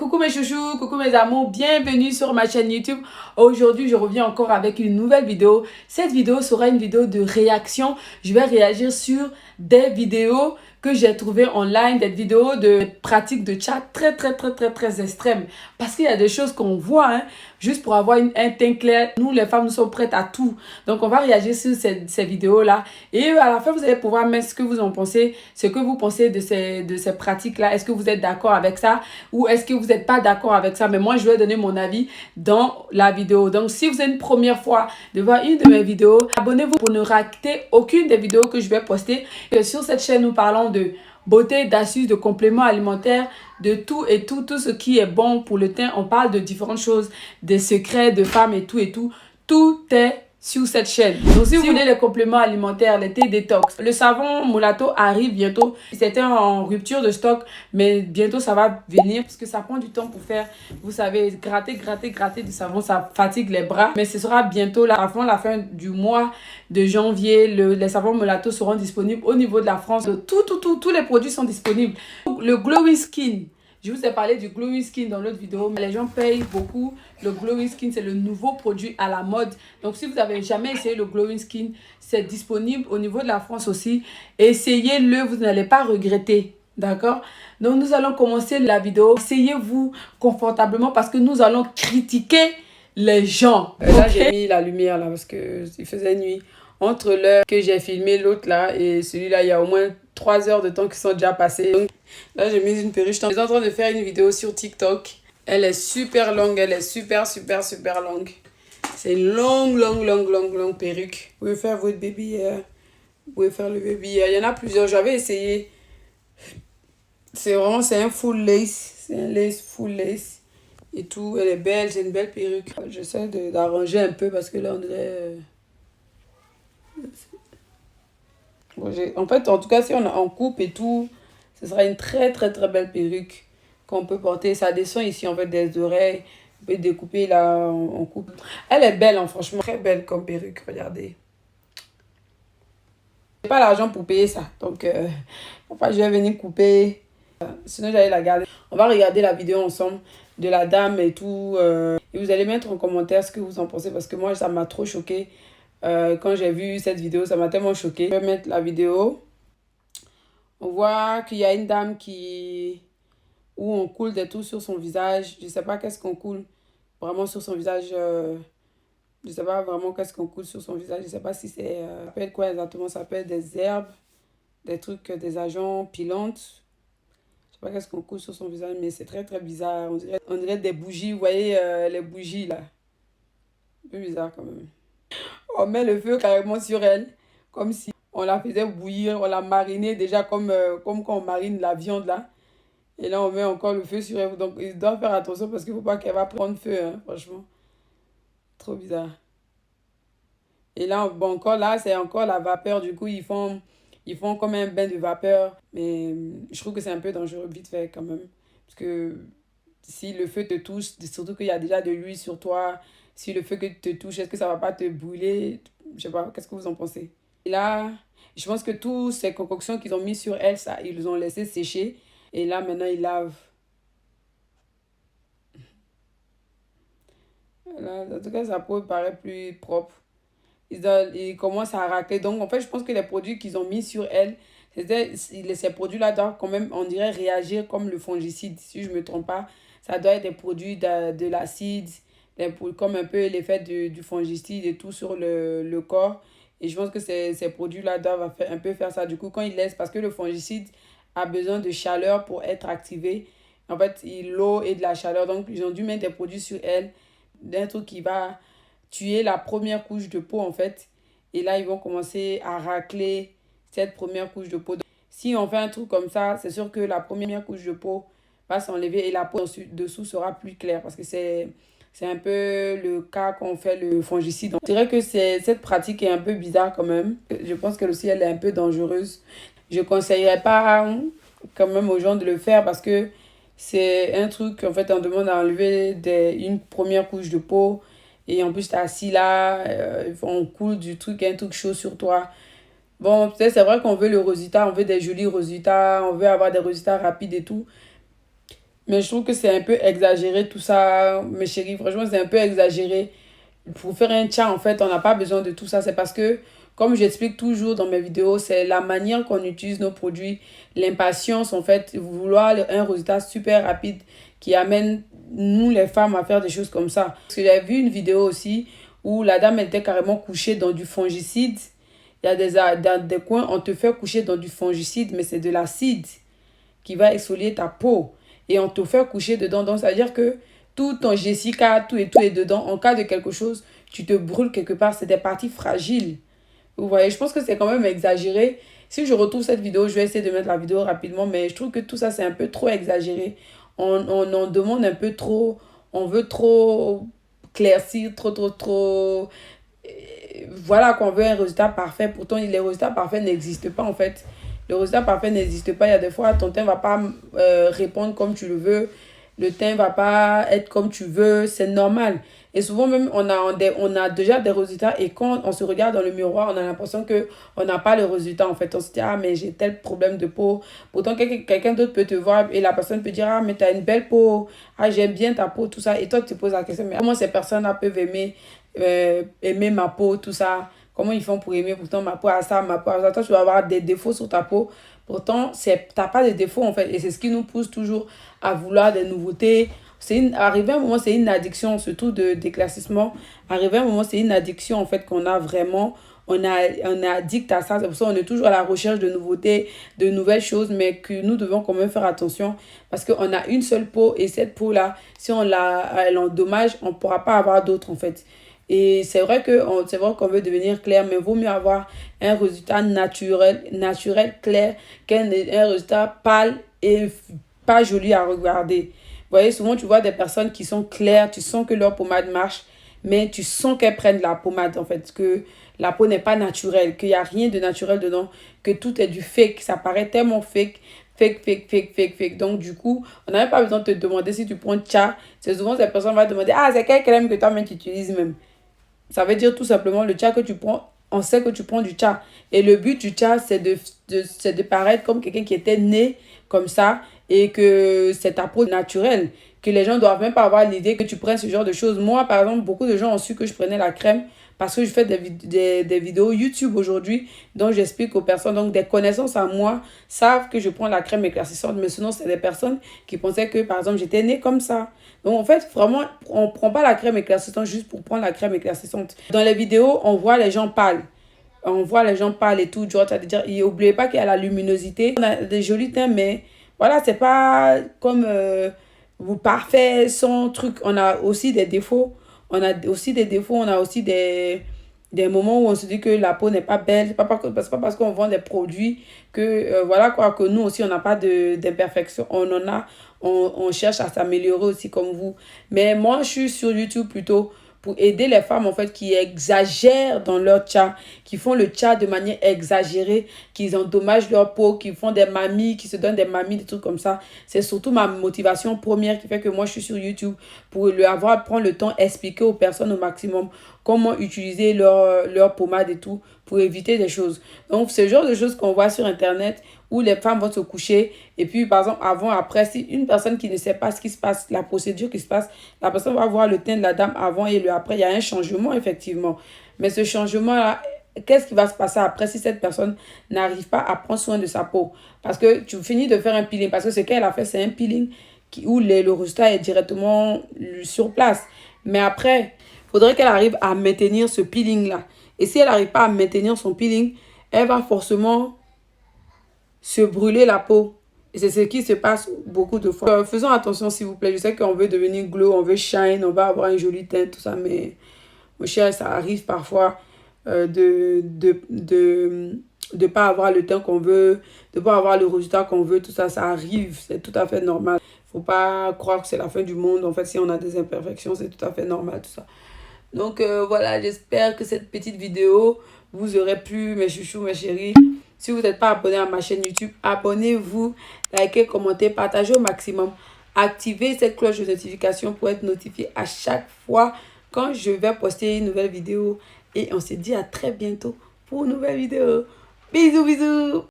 Coucou mes chouchous, coucou mes amours, bienvenue sur ma chaîne YouTube. Aujourd'hui, je reviens encore avec une nouvelle vidéo. Cette vidéo sera une vidéo de réaction. Je vais réagir sur des vidéos que j'ai trouvées online, des vidéos de pratiques de chat très extrêmes. Parce qu'il y a des choses qu'on voit, juste pour avoir un teint clair. Nous, les femmes, nous sommes prêtes à tout. Donc, on va réagir sur ces vidéos-là. Et à la fin, vous allez pouvoir mettre ce que vous en pensez, ce que vous pensez de ces pratiques-là. Est-ce que vous êtes d'accord avec ça ou est-ce que vous n'êtes pas d'accord avec ça? Mais moi, je vais donner mon avis dans la vidéo. Donc, si vous êtes une première fois de voir une de mes vidéos, abonnez-vous pour ne rater aucune des vidéos que je vais poster. Et sur cette chaîne, nous parlons de beauté, d'astuces, de compléments alimentaires, de tout et tout ce qui est bon pour le teint. On parle de différentes choses, des secrets de femmes et tout. Tout est sur cette chaîne. Donc, si vous voulez les compléments alimentaires, les thés détox, le savon Mulatto arrive bientôt. C'était en rupture de stock, mais bientôt ça va venir parce que ça prend du temps pour faire. Vous savez, gratter du savon, ça fatigue les bras. Mais ce sera bientôt là, avant la fin du mois de janvier. Les savons Mulatto seront disponibles au niveau de la France. Tous les produits sont disponibles. Le Glowing Skin. Je vous ai parlé du Glowing Skin dans l'autre vidéo, mais les gens payent beaucoup. Le Glowing Skin, c'est le nouveau produit à la mode. Donc, si vous n'avez jamais essayé le Glowing Skin, c'est disponible au niveau de la France aussi. Essayez-le, vous n'allez pas regretter. D'accord? Donc, nous allons commencer la vidéo. Asseyez-vous confortablement parce que nous allons critiquer les gens. Là, j'ai mis la lumière là parce qu'il faisait nuit. Entre l'heure que j'ai filmé l'autre là et celui-là, il y a au moins 3 heures de temps qui sont déjà passées. Donc, là, j'ai mis une perruque. Je suis en train de faire une vidéo sur TikTok. Elle est super longue. Elle est super longue. C'est une longue perruque. Vous pouvez faire votre baby hair. Vous pouvez faire le baby hair. Il y en a plusieurs. J'avais essayé. C'est un full lace. C'est un lace full lace. Et tout. Elle est belle. C'est une belle perruque. J'essaie d'arranger un peu parce que là, on dirait... En fait, en tout cas, si on coupe et tout, ce sera une très belle perruque qu'on peut porter. Ça descend ici, en fait, des oreilles. On peut découper là, on coupe. Elle est belle, franchement. Très belle comme perruque, regardez. J'ai pas l'argent pour payer ça. Donc, je vais venir couper. Sinon, j'allais la garder. On va regarder la vidéo ensemble de la dame et tout. Et vous allez mettre en commentaire ce que vous en pensez. Parce que moi, ça m'a trop choquée. Quand j'ai vu cette vidéo, ça m'a tellement choquée. Je vais mettre la vidéo. On voit qu'il y a une dame où on coule des trucs sur son visage. Je ne sais pas qu'est-ce qu'on coule vraiment sur son visage. Je ne sais pas vraiment qu'est-ce qu'on coule sur son visage. Je ne sais pas si c'est... ça s'appelle quoi exactement? Ça s'appelle des herbes, des trucs, des agents pilantes. Je ne sais pas qu'est-ce qu'on coule sur son visage, mais c'est très bizarre. On dirait des bougies. Vous voyez les bougies là? Un peu bizarre quand même. On met le feu carrément sur elle, comme si on la faisait bouillir, on la marinait déjà comme quand on marine la viande là. Et là, on met encore le feu sur elle. Donc, ils doivent faire attention parce qu'il ne faut pas qu'elle va prendre feu, franchement. Trop bizarre. Et là, bon, encore là, c'est encore la vapeur. Du coup, ils font comme un bain de vapeur. Mais je trouve que c'est un peu dangereux, vite fait quand même. Parce que si le feu te touche, surtout qu'il y a déjà de l'huile sur toi, si le feu que te touche, est-ce que ça va pas te brûler? Je sais pas, qu'est-ce que vous en pensez? Et là, je pense que toutes ces concoctions qu'ils ont mis sur elle, ça, ils les ont laissé sécher. Et là, maintenant, ils lavent. Là, en tout cas, sa peau paraît plus propre. Ils commencent à racler. Donc, en fait, je pense que les produits qu'ils ont mis sur elle, ces produits-là doivent quand même, on dirait, réagir comme le fongicide. Si je ne me trompe pas, ça doit être des produits de l'acide, comme un peu l'effet du fongicide et tout sur le corps. Et je pense que ces produits-là doivent un peu faire ça. Du coup, quand ils laissent, parce que le fongicide a besoin de chaleur pour être activé. En fait, l'eau et de la chaleur. Donc, ils ont dû mettre des produits sur elle, d'un truc qui va tuer la première couche de peau, en fait. Et là, ils vont commencer à racler cette première couche de peau. Donc, si on fait un truc comme ça, c'est sûr que la première couche de peau va s'enlever et la peau dessous sera plus claire parce que c'est un peu le cas quand on fait le fongicide. Je dirais que cette pratique est un peu bizarre quand même. Je pense qu'elle aussi, elle est un peu dangereuse. Je ne conseillerais pas quand même aux gens de le faire parce que c'est un truc, en fait, on demande à enlever une première couche de peau. Et en plus, tu es assis là, on coule un truc chaud sur toi. Bon, peut-être c'est vrai qu'on veut le résultat, on veut des jolis résultats, on veut avoir des résultats rapides et tout. Mais je trouve que c'est un peu exagéré tout ça, mes chéris. Franchement, c'est un peu exagéré. Pour faire un tcha, en fait, on n'a pas besoin de tout ça. C'est parce que, comme j'explique toujours dans mes vidéos, c'est la manière qu'on utilise nos produits, l'impatience, en fait, vouloir un résultat super rapide qui amène nous, les femmes, à faire des choses comme ça. Parce que j'avais vu une vidéo aussi où la dame elle était carrément couchée dans du fongicide. Il y a dans des coins, on te fait coucher dans du fongicide, mais c'est de l'acide qui va exfolier ta peau. Et on te fait coucher dedans. Donc, ça veut dire que tout ton Jessica, tout est dedans. En cas de quelque chose, tu te brûles quelque part. C'est des parties fragiles. Vous voyez, je pense que c'est quand même exagéré. Si je retrouve cette vidéo, je vais essayer de mettre la vidéo rapidement. Mais je trouve que tout ça, c'est un peu trop exagéré. On en demande un peu trop. On veut trop claircir, trop. Voilà qu'on veut un résultat parfait. Pourtant, les résultats parfaits n'existent pas en fait. Le résultat parfait n'existe pas. Il y a des fois, ton teint ne va pas répondre comme tu le veux. Le teint ne va pas être comme tu veux. C'est normal. Et souvent même, on a déjà des résultats. Et quand on se regarde dans le miroir, on a l'impression qu'on n'a pas le résultat. En fait, on se dit, ah, mais j'ai tel problème de peau. Pourtant, quelqu'un d'autre peut te voir et la personne peut dire, ah, mais tu as une belle peau. Ah, j'aime bien ta peau, tout ça. Et toi, tu te poses la question, mais comment ces personnes-là peuvent aimer ma peau, tout ça? Comment ils font pour aimer pourtant ma peau à ça, ma peau à ça? Toi, tu vas avoir des défauts sur ta peau. Pourtant, tu n'as pas de défauts en fait. Et c'est ce qui nous pousse toujours à vouloir des nouveautés. Arrivé à un moment, c'est une addiction, surtout d'éclaircissement. Arrivé à un moment, c'est une addiction en fait qu'on a vraiment. On est addict à ça. C'est pour ça qu'on est toujours à la recherche de nouveautés, de nouvelles choses. Mais que nous devons quand même faire attention. Parce qu'on a une seule peau. Et cette peau-là, si elle endommage, on ne pourra pas avoir d'autres en fait. Et c'est vrai qu'on veut devenir clair, mais il vaut mieux avoir un résultat naturel clair, qu'un résultat pâle et pas joli à regarder. Vous voyez, souvent tu vois des personnes qui sont claires, tu sens que leur pommade marche, mais tu sens qu'elles prennent la pommade en fait, que la peau n'est pas naturelle, qu'il n'y a rien de naturel dedans, que tout est du fake, ça paraît tellement fake. Fake. Donc, du coup, on n'a même pas besoin de te demander si tu prends tcha. C'est souvent ces personnes vont te demander, ah, c'est quelle crème que toi-même tu utilises même. Ça veut dire tout simplement le tcha que tu prends, on sait que tu prends du tcha. Et le but du tcha, c'est de paraître comme quelqu'un qui était né comme ça et que c'est ta peau naturelle. Que les gens ne doivent même pas avoir l'idée que tu prennes ce genre de choses. Moi, par exemple, beaucoup de gens ont su que je prenais la crème parce que je fais des vidéos YouTube aujourd'hui dont j'explique aux personnes. Donc, des connaissances à moi savent que je prends la crème éclaircissante. Mais sinon, c'est des personnes qui pensaient que, par exemple, j'étais née comme ça. Donc, en fait, vraiment, on ne prend pas la crème éclaircissante juste pour prendre la crème éclaircissante. Dans les vidéos, on voit les gens pâles. On voit les gens pâles et tout. Genre, tu vas te dire, n'oubliez pas qu'il y a la luminosité. On a des jolis teints, mais voilà, c'est pas comme parfait, sans truc. On a aussi des défauts. On a aussi des moments où on se dit que la peau n'est pas belle. C'est pas parce qu'on vend des produits que, voilà quoi, que nous aussi, on n'a pas d'imperfection. On en a. On cherche à s'améliorer aussi comme vous. Mais moi, je suis sur YouTube plutôt pour aider les femmes en fait qui exagèrent dans leur tcha, qui font le tcha de manière exagérée, qui endommagent leur peau, qui font des mamies, qui se donnent des mamies, des trucs comme ça. C'est surtout ma motivation première qui fait que moi je suis sur YouTube pour prendre le temps d'expliquer aux personnes au maximum comment utiliser leur pommade et tout pour éviter des choses. Donc, c'est le genre de choses qu'on voit sur Internet où les femmes vont se coucher et puis, par exemple, avant, après, si une personne qui ne sait pas ce qui se passe, la procédure qui se passe, la personne va voir le teint de la dame avant et le après. Il y a un changement, effectivement. Mais ce changement-là, qu'est-ce qui va se passer après si cette personne n'arrive pas à prendre soin de sa peau? Parce que tu finis de faire un peeling, parce que ce qu'elle a fait, c'est un peeling où le résultat est directement sur place. Mais après, il faudrait qu'elle arrive à maintenir ce peeling-là. Et si elle n'arrive pas à maintenir son peeling, elle va forcément se brûler la peau. Et c'est ce qui se passe beaucoup de fois. Faisons attention, s'il vous plaît. Je sais qu'on veut devenir glow, on veut shine, on va avoir un joli teint, tout ça. Mais, mon cher, ça arrive parfois de pas avoir le teint qu'on veut, de pas avoir le résultat qu'on veut, tout ça, ça arrive. C'est tout à fait normal. Faut pas croire que c'est la fin du monde. En fait, si on a des imperfections, c'est tout à fait normal, tout ça. Donc voilà, j'espère que cette petite vidéo vous aurait plu, mes chouchous, mes chéris. Si vous n'êtes pas abonné à ma chaîne YouTube, abonnez-vous, likez, commentez, partagez au maximum. Activez cette cloche de notification pour être notifié à chaque fois quand je vais poster une nouvelle vidéo. Et on se dit à très bientôt pour une nouvelle vidéo. Bisous, bisous!